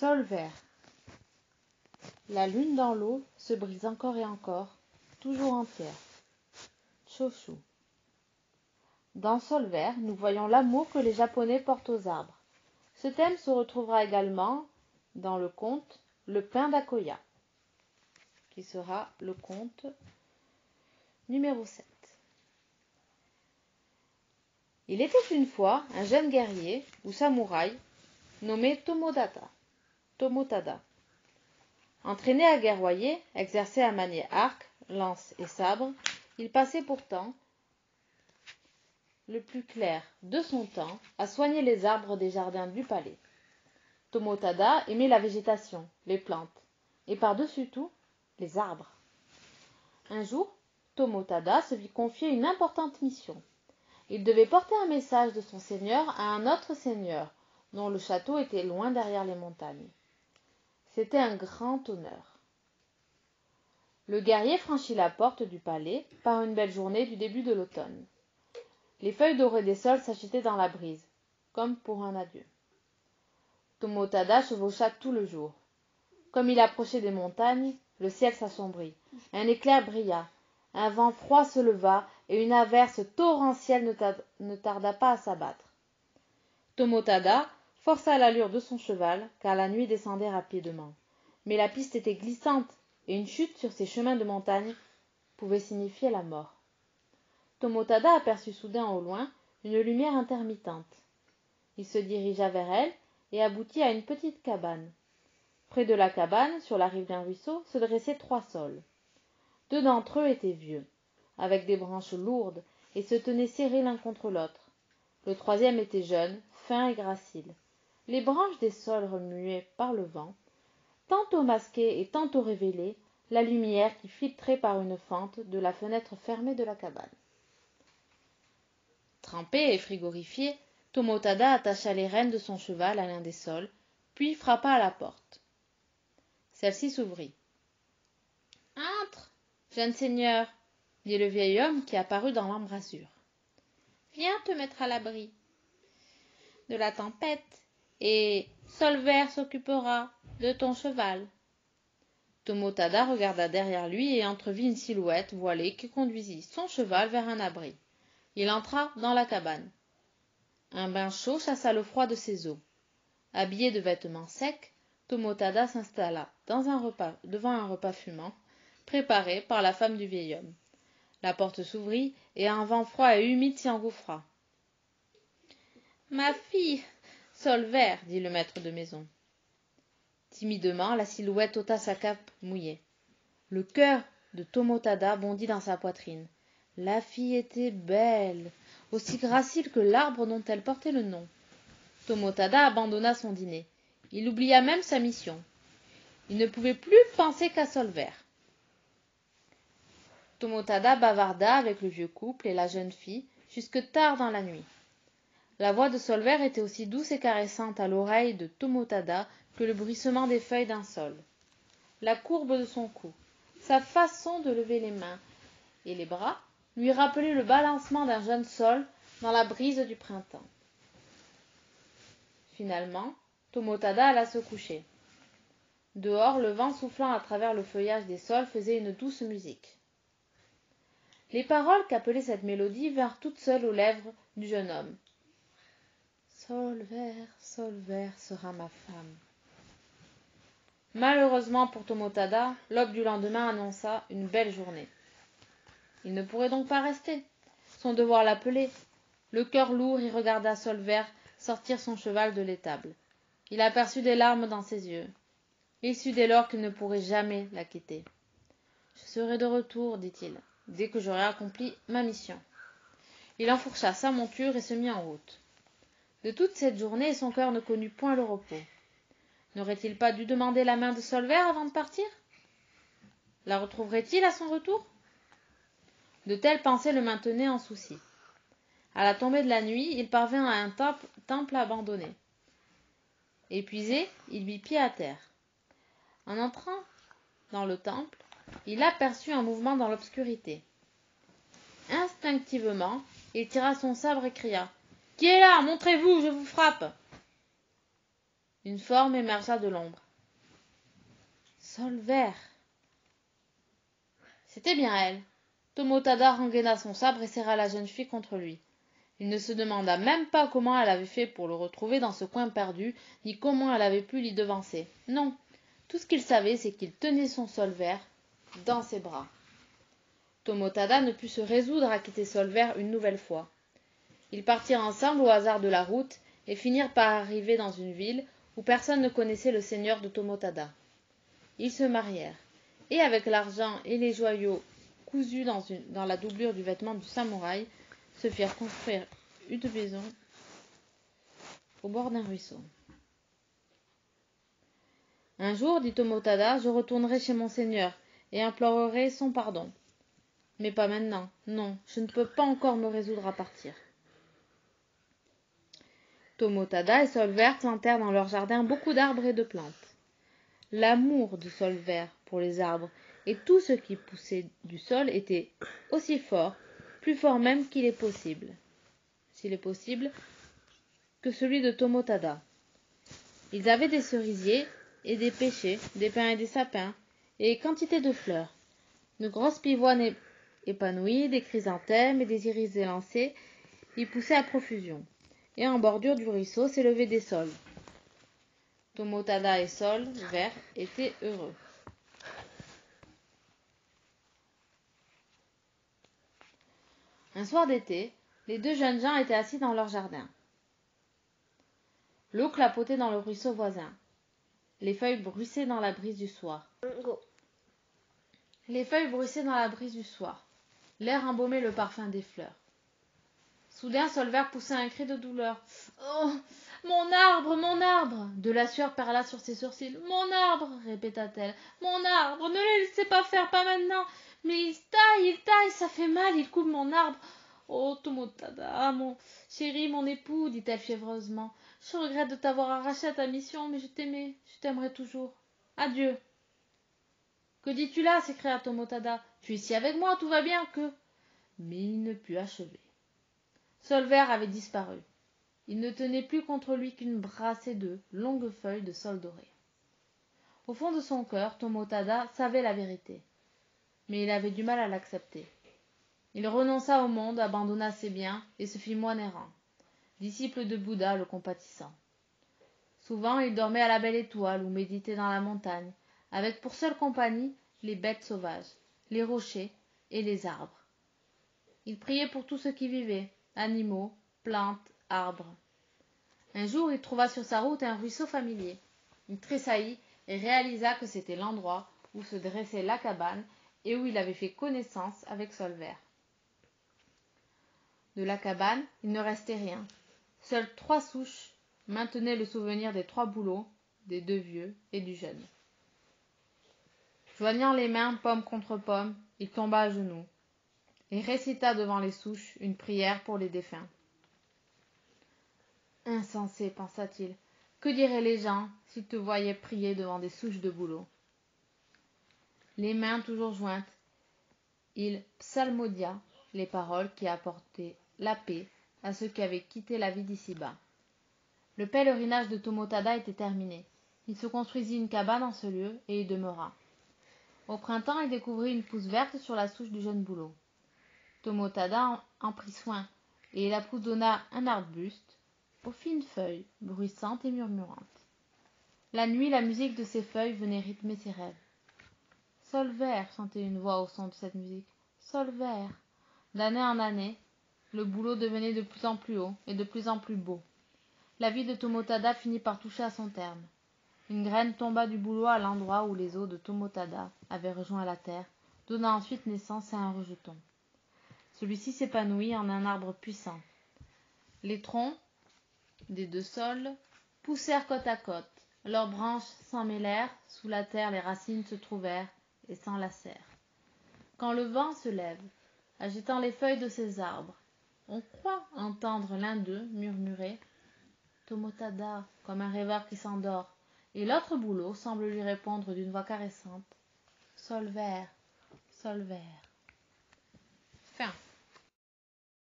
Sol vert. La lune dans l'eau se brise encore et encore, toujours entière. Choshu. Dans Sol vert, nous voyons l'amour que les Japonais portent aux arbres. Ce thème se retrouvera également dans le conte Le pain d'Akoya, qui sera le conte numéro 7. Il était une fois un jeune guerrier ou samouraï nommé Tomotada. Entraîné à guerroyer, exercé à manier arc, lance et sabre, il passait pourtant le plus clair de son temps à soigner les arbres des jardins du palais. Tomotada aimait la végétation, les plantes, et par-dessus tout, les arbres. Un jour, Tomotada se vit confier une importante mission. Il devait porter un message de son seigneur à un autre seigneur, dont le château était loin derrière les montagnes. C'était un grand honneur. Le guerrier franchit la porte du palais par une belle journée du début de l'automne. Les feuilles dorées des saules s'agitaient dans la brise, comme pour un adieu. Tomotada chevaucha tout le jour. Comme il approchait des montagnes, le ciel s'assombrit. Un éclair brilla, un vent froid se leva et une averse torrentielle ne tarda pas à s'abattre. Tomotada força l'allure de son cheval, car la nuit descendait rapidement. Mais la piste était glissante, et une chute sur ces chemins de montagne pouvait signifier la mort. Tomotada aperçut soudain au loin une lumière intermittente. Il se dirigea vers elle et aboutit à une petite cabane. Près de la cabane, sur la rive d'un ruisseau, se dressaient 3 saules. 2 d'entre eux étaient vieux, avec des branches lourdes, et se tenaient serrés l'un contre l'autre. Le 3e était jeune, fin et gracile. Les branches des saules remuaient par le vent, tantôt masquaient et tantôt révélaient la lumière qui filtrait par une fente de la fenêtre fermée de la cabane. Trempé et frigorifié, Tomotada attacha les rênes de son cheval à l'un des saules, puis frappa à la porte. Celle-ci s'ouvrit. « Entre, jeune seigneur, » dit le vieil homme qui apparut dans l'embrasure. « Viens te mettre à l'abri de la tempête, et Sol vert s'occupera de ton cheval. » Tomotada regarda derrière lui et entrevit une silhouette voilée qui conduisit son cheval vers un abri. Il entra dans la cabane. Un bain chaud chassa le froid de ses os. Habillé de vêtements secs, Tomotada s'installa devant un repas fumant, préparé par la femme du vieil homme. La porte s'ouvrit et un vent froid et humide s'y engouffra. « Ma fille, Sol vert, » dit le maître de maison. Timidement, la silhouette ôta sa cape mouillée. Le cœur de Tomotada bondit dans sa poitrine. La fille était belle, aussi gracile que l'arbre dont elle portait le nom. Tomotada abandonna son dîner. Il oublia même sa mission. Il ne pouvait plus penser qu'à Sol vert. Tomotada bavarda avec le vieux couple et la jeune fille jusque tard dans la nuit. La voix de Sol vert était aussi douce et caressante à l'oreille de Tomotada que le bruissement des feuilles d'un saule. La courbe de son cou, sa façon de lever les mains et les bras lui rappelaient le balancement d'un jeune saule dans la brise du printemps. Finalement, Tomotada alla se coucher. Dehors, le vent soufflant à travers le feuillage des saules faisait une douce musique. Les paroles qu'appelait cette mélodie vinrent toutes seules aux lèvres du jeune homme. Sol vert sera ma femme. Malheureusement pour Tomotada, l'aube du lendemain annonça une belle journée. Il ne pourrait donc pas rester. Son devoir l'appelait. Le cœur lourd, il regarda Sol vert sortir son cheval de l'étable. Il aperçut des larmes dans ses yeux. Il sut dès lors qu'il ne pourrait jamais la quitter. « Je serai de retour, dit-il, dès que j'aurai accompli ma mission. » Il enfourcha sa monture et se mit en route. De toute cette journée, son cœur ne connut point le repos. N'aurait-il pas dû demander la main de Sol vert avant de partir? La retrouverait-il à son retour? De telles pensées le maintenaient en souci. À la tombée de la nuit, il parvint à un temple abandonné. Épuisé, il mit pied à terre. En entrant dans le temple, il aperçut un mouvement dans l'obscurité. Instinctivement, il tira son sabre et cria « Qui est là? Montrez-vous, je vous frappe !» Une forme émergea de l'ombre. Solvert. C'était bien elle. Tomotada rengaina son sabre et serra la jeune fille contre lui. Il ne se demanda même pas comment elle avait fait pour le retrouver dans ce coin perdu, ni comment elle avait pu l'y devancer. Non, tout ce qu'il savait, c'est qu'il tenait son Solvert dans ses bras. Tomotada ne put se résoudre à quitter Solvert une nouvelle fois. Ils partirent ensemble au hasard de la route et finirent par arriver dans une ville où personne ne connaissait le seigneur de Tomotada. Ils se marièrent, et avec l'argent et les joyaux cousus dans la doublure du vêtement du samouraï, se firent construire une maison au bord d'un ruisseau. Un jour, dit Tomotada, je retournerai chez mon seigneur et implorerai son pardon. Mais pas maintenant, non, je ne peux pas encore me résoudre à partir. Tomotada et Solvert plantèrent dans leur jardin beaucoup d'arbres et de plantes. L'amour de Solvert pour les arbres et tout ce qui poussait du sol était aussi fort, plus fort même s'il est possible, que celui de Tomotada. Ils avaient des cerisiers et des pêchers, des pins et des sapins, et quantité de fleurs, de grosses pivoines épanouies, des chrysanthèmes et des iris élancés y poussaient à profusion, et en bordure du ruisseau s'élevaient des saules. Tomotada et Solvert étaient heureux. Un soir d'été, les deux jeunes gens étaient assis dans leur jardin. L'eau clapotait dans le ruisseau voisin. Les feuilles bruissaient dans la brise du soir. L'air embaumait le parfum des fleurs. Soudain, Solvert poussa un cri de douleur. « Oh, mon arbre, mon arbre !» De la sueur perla sur ses sourcils. « Mon arbre !» répéta-t-elle. « Mon arbre, ne le laissez pas faire, pas maintenant. Mais il taille, ça fait mal, il coupe mon arbre. Oh, Tomotada, mon chéri, mon époux, dit-elle fiévreusement. Je regrette de t'avoir arraché à ta mission, mais je t'aimais, je t'aimerai toujours. Adieu. » « Que dis-tu là » s'écria Tomotada. « Tu es ici avec moi, tout va bien, que... » Mais il ne put achever. Solvert avait disparu. Il ne tenait plus contre lui qu'une brassée de longues feuilles de sol doré. Au fond de son cœur, Tomotada savait la vérité, mais il avait du mal à l'accepter. Il renonça au monde, abandonna ses biens et se fit moine errant, disciple de Bouddha le compatissant. Souvent, il dormait à la belle étoile ou méditait dans la montagne, avec pour seule compagnie les bêtes sauvages, les rochers et les arbres. Il priait pour tout ce qui vivait, animaux, plantes, arbres. Un jour, il trouva sur sa route un ruisseau familier. Il tressaillit et réalisa que c'était l'endroit où se dressait la cabane et où il avait fait connaissance avec Solvert. De la cabane, il ne restait rien. Seules 3 souches maintenaient le souvenir des 3 bouleaux, des 2 vieux et du jeune. Joignant les mains, pomme contre pomme, il tomba à genoux et récita devant les souches une prière pour les défunts. Insensé, pensa-t-il, que diraient les gens s'ils te voyaient prier devant des souches de bouleaux? Les mains toujours jointes, il psalmodia les paroles qui apportaient la paix à ceux qui avaient quitté la vie d'ici-bas. Le pèlerinage de Tomotada était terminé. Il se construisit une cabane en ce lieu et y demeura. Au printemps, il découvrit une pousse verte sur la souche du jeune bouleau. Tomotada en prit soin et il appoudonna un arbuste aux fines feuilles, bruissantes et murmurantes. La nuit, la musique de ces feuilles venait rythmer ses rêves. Solvert, chantait une voix au son de cette musique. Solvert. D'année en année, le bouleau devenait de plus en plus haut et de plus en plus beau. La vie de Tomotada finit par toucher à son terme. Une graine tomba du bouleau à l'endroit où les os de Tomotada avaient rejoint la terre, donnant ensuite naissance à un rejeton. Celui-ci s'épanouit en un arbre puissant. Les troncs des 2 saules poussèrent côte à côte. Leurs branches s'emmêlèrent, sous la terre les racines se trouvèrent et s'enlacèrent. Quand le vent se lève, agitant les feuilles de ces arbres, on croit entendre l'un d'eux murmurer « Tomotada » comme un rêveur qui s'endort, et l'autre bouleau semble lui répondre d'une voix caressante « Solvert, Solvert ».